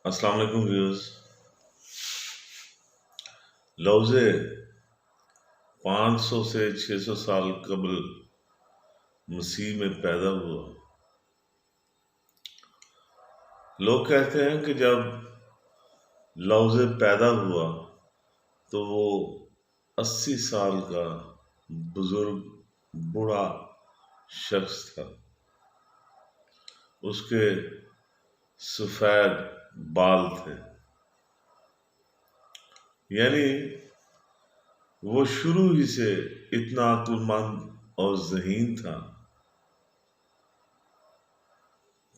السلام علیکم ویوز۔ لوزے 500 سے 600 سال قبل مسیح میں پیدا ہوا۔ لوگ کہتے ہیں کہ جب لوزے پیدا ہوا تو وہ 80 سال کا بزرگ بوڑھا شخص تھا۔ اس کے سفید بال تھے، یعنی وہ شروع ہی سے اتنا عقل مند اور ذہین تھا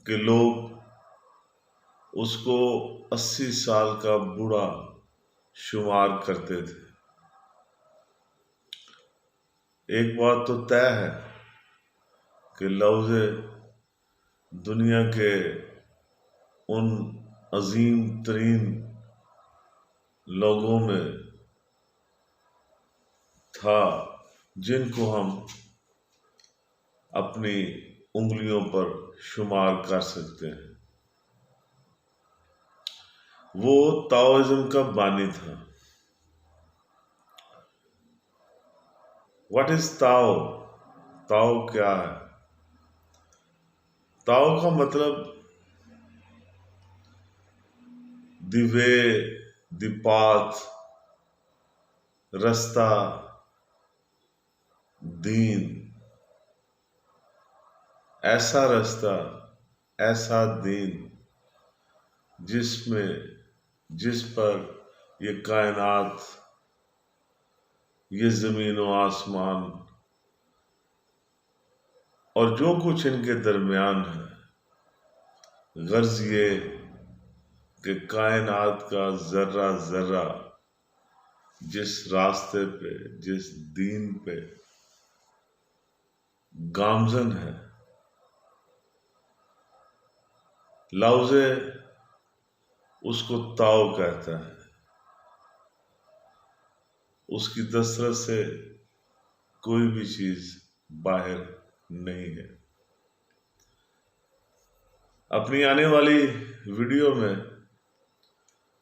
کہ لوگ اس کو 80 سال کا بوڑھا شمار کرتے تھے۔ ایک بات تو طے ہے کہ لوزے دنیا کے ان عظیم ترین لوگوں میں تھا جن کو ہم اپنی انگلیوں پر شمار کر سکتے ہیں۔ وہ تاؤزم کا بانی تھا۔ What is تاؤ؟ تاؤ کیا ہے؟ تاؤ کا مطلب دی وے، دی پاتھ، رستہ، دین، ایسا رستہ، ایسا دین جس پر یہ کائنات، یہ زمین و آسمان اور جو کچھ ان کے درمیان ہے، غرض یہ کہ کائنات کا ذرہ ذرہ جس راستے پہ، جس دین پہ گامزن ہے، لوزے اس کو تاؤ کہتا ہے۔ اس کی دسترس سے کوئی بھی چیز باہر نہیں ہے۔ اپنی آنے والی ویڈیو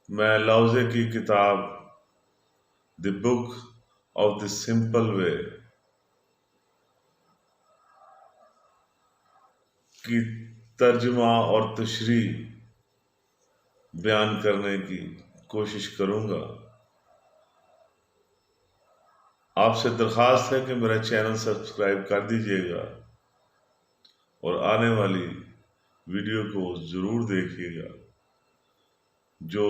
میں لوزے کی کتاب دی book of the simple way کی ترجمہ اور تشریح بیان کرنے کی کوشش کروں گا۔ آپ سے درخواست ہے کہ میرا چینل سبسکرائب کر دیجیے گا اور آنے والی ویڈیو کو ضرور دیکھیے گا جو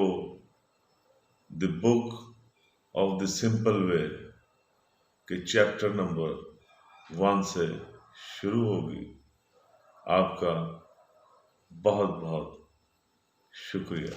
دی book of the simple way کے چیپٹر نمبر 1 سے شروع ہوگی۔ آپ کا بہت بہت شکریہ۔